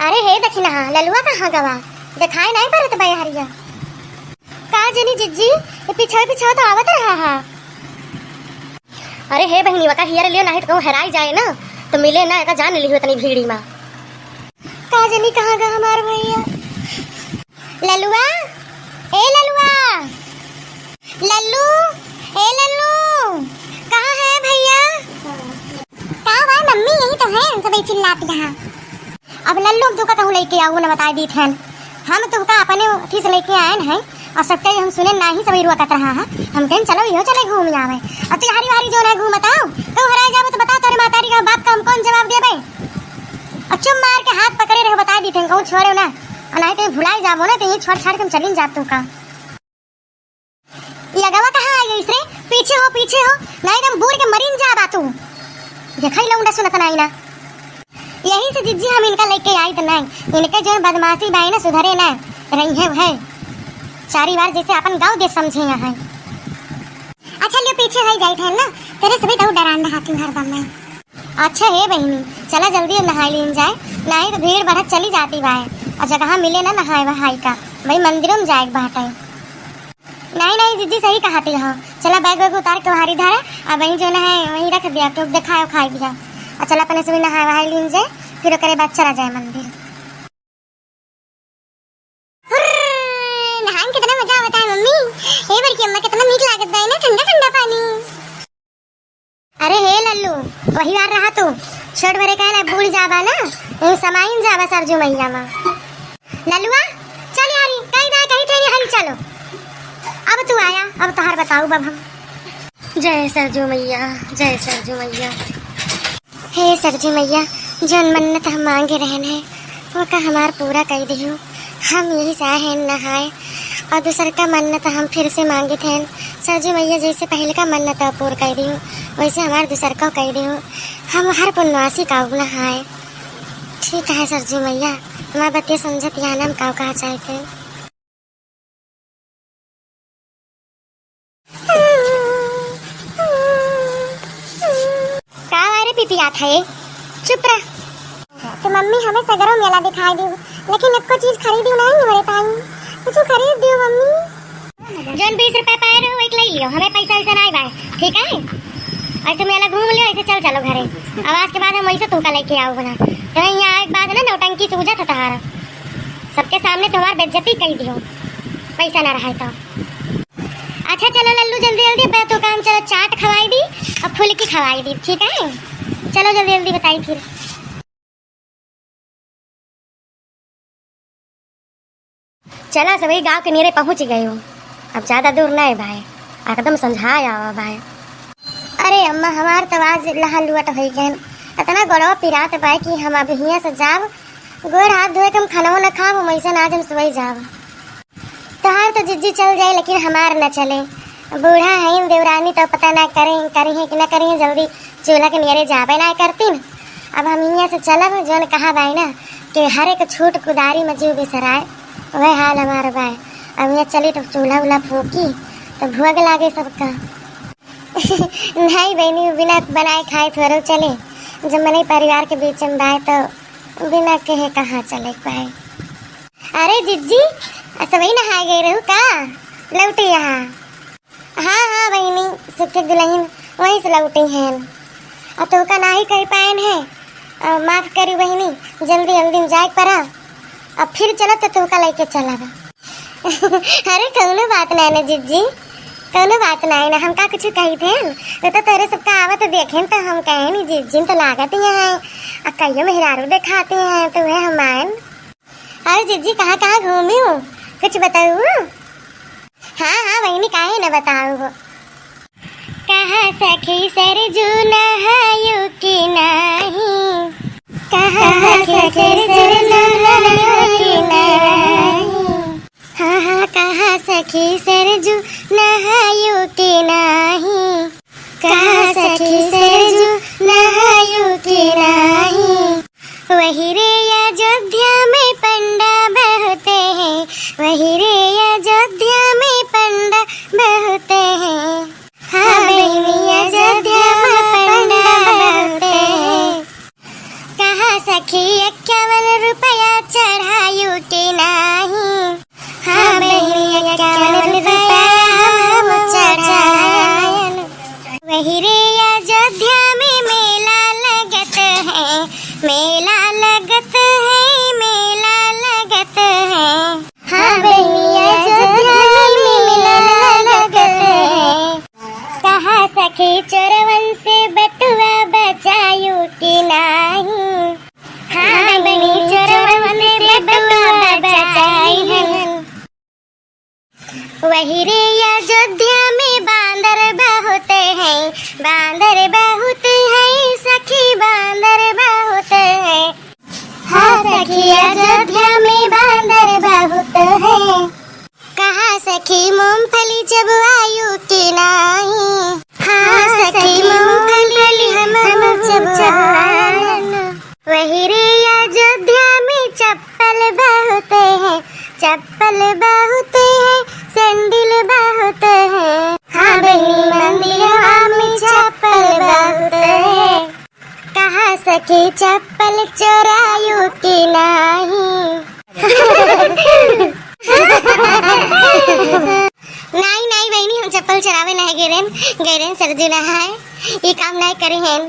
अरे हे दखिना ललुआ कहाँ गवा दिखाई नहीं पड़त बे हरिया का जनी जिज्जी ये पीछे पीछे तो आवत रहा हा। अरे हे बहनी वका हियर लियो नहीं तो कहूं हेराई जाए ना तो मिले ना का जान लियो तनी भीड़ी में का जनी कहाँ गा हमार भैया। ललुआ ए ललुआ लल्लू ए लल्लू कहाँ है भैया। का हुआ मम्मी यही तो है सब चिल्लाती यहाँ। अब लल्लू तू का कहूँ लेके आओ ना बता दी थे हम तो का अपने अथी से लेके आए हैं और सबके हम सुने ना ही सब रुआ कत रहा है हम कहें चलो यो चले घूम आवे अब तो हरी वारी जो है घूम बताओ तो हरा जावे तो बता तोरे मातारी का बाप का हम कौन जवाब देबे। और चुप मार के हाथ पकड़े रहे बता दी थे कहूँ छोड़ो ना और नहीं तो भुलाई जाबो ना तो ये छोड़ छाड़ के हम चली जा तू का। ये गवा कहाँ आ गई रे पीछे हो नहीं तो हम बूढ़ के मरीन जा बा तू देखई लौंडा सुनत नहीं ना। यही से जिज्जी हम इनका लेके आई तो नहीं इनके जो बदमाशी बाई ना सुधरे ना रही है भाई चारी बार जैसे अपन गाँव देश समझे यहाँ। अच्छा लियो पीछे है जाई थे ना तेरे सभी तो डरान रहा तू हरदम में। अच्छा है बहनी चला जल्दी नहा लीन जाए नहीं तो भीड़ बढ़त चली जाती बाय और जगह मिले ना नहाए वहाई का भाई मंदिरों में जाए बाटे। नहीं जिज्जी सही कहती हो चला बैग वैग उतार के वहां धारा और वहीं जो है वहीं रख दिया तो दिखाओ खाई दिया और चला अपने सभी नहाए वहाई लीन जाए फिर करे बाद चला जाए मंदिर। नहाने कितना मजा आता है मम्मी ये बड़की अम्मा कितना मीठ लागत है ना ठंडा ठंडा पानी। अरे हे लल्लू वही बार रहा तू छोड़ बरे का ना भूल जाबा ना यही समाइन जाबा सरजू मैया मां। लल्लुआ चल यारी कहीं तेरी हरी चलो अब तू आया अब तहार बताऊ बब हम। जय सरजू मैया हे सरजू मैया जौन मन्नत हम मांगे रहन है वो का हमार पूरा कर दियो हम यही चाहे नहाए और दूसर का मन्नत हम फिर से मांगे थे सरजू मैया जैसे पहले का मन्नत पूरा कर दियो वैसे हमार दूसर का कर दियो हम हर पुण्यवासी का नहाए। ठीक है सरजू मैया हमार बतिया समझत यहाँ हम का कहा चाहते पिया था ये चुप रह। तो मम्मी हमें सगरों मेला दिखाई दी लेकिन एक को चीज खरीदी नहीं मेरे पाई कुछ खरीद दियो मम्मी। जन 20 रुपए पाए रहो एक ले लियो हमें पैसा वैसा नहीं बाय ठीक है ऐसे मेला घूम लियो ऐसे चलो घरे आवाज के बाद हम वैसे तुमका लेके आओ बना तो यहाँ एक बात ना नौटंकी सूझा था तुम्हारा सबके सामने तुम्हारी बेइज्जती कर दियो पैसा ना रहा तो। अच्छा चलो लल्लू जल्दी तो काम चलो चाट खवाई दी और फुल्की खवाई दी ठीक है चलो जल्दी बताई फिर। चला सभी गांव के नीरे पहुंच गए हो अब ज्यादा दूर नहीं भाई एकदम समझाया भाई। अरे अम्मा हमार तो आज लहलुआट हो गए इतना गोड़वा पिरात भाई कि हम अब हियाँ से जाब गोड़ हाथ धोए के हम खाना न खाब वैसे आज हम सुबह जाब तहार तो जिज्जी चल जाए लेकिन हमार न चले बूढ़ा है देवरानी तो पता ना करी है कि ना करी है जल्दी चूल्हा के नियरे जाबे ना करती न। अब हम यहाँ से चलब जो कहा भाई ना कि हर एक छूट कुदारी में जीव बिसराए वह हाल हमारा भाई। अब यहाँ चली तो चूल्हा उल्हा फूकी तो भूख लागे सबका नहीं बहनी बिना बनाए खाए थोड़ो चले जब मैंने परिवार के बीच में बाय तो बिना कहे कहाँ चले पाए। अरे जिज्जी सभी नहाए गए रहू का लौटी यहाँ। हाँ बहनी सुखे दुल्हन वहीं से लौटी हैं और तो का नहीं कर पाए है माफ करी बहनी जल्दी जाए पड़ा अब फिर चलो तो तू का लेके चला। अरे कौनो बात नहीं ना जिज्जी कौनो बात नहीं ना हम का कुछ कही थे तो तेरे सबका आवत देखें तो हम कहे नहीं जिज्जी तो लागत ही है और कईयों मेहरारू दिखाते हैं तो वह हम आए। अरे जिज्जी कहाँ घूमी हूँ कुछ बताऊ। हाँ बहनी काहे न बताऊ कहाँ सखी सरजू नहायु की नहीं कहाँ सखी सरजू नहायु की नहीं हाँ कहाँ सखी सरजू नहायु की नहीं कहाँ सखी सरजू नहायु की नहीं वही रे अयोध्या में पंडा बहते हैं वही रे अयोध्या में पंडा बहते हैं। हाँ बहनी अयोध्या में पंडा बहते हैं कहाँ सखी क्या इक्यावन रुपया चढ़ायु के नाही। हाँ बहनी 51 रुपया हम चढ़ायन। वही रे अयोध्या में मेला लगत है, मेला लगत है, मेला लगत है। हाँ बहनी अयोध्या में मेला लगत है। कहा सखी चोरवन से बटुआ बचायु की नाही। हाँ बहनी चोरवन से बटुआ बचाई है। वही रे अयोध्या में बांदर बहुत हैं, बांदर बहुत हैं सखी, बांदर बहुत हैं। हाँ सखी अयोध्या में बांदर बहुत हैं। कहा सखी मूंगफली जब आयु की नाही। हाँ सखी मूंगफली हम जब आयन। वही रे अयोध्या में चप्पल बहुत है, चप्पल बहुत है, सैंडल बहुत है। हाँ बहनी मंदिर में चप्पल बहुत है। कहा सखी चप्पल चोरायु की नाही। नहीं नहीं बहनी हम चप्पल चरावे नहीं गेरेन, गेरेन सरजू नहाए ये काम नहीं करे हैं।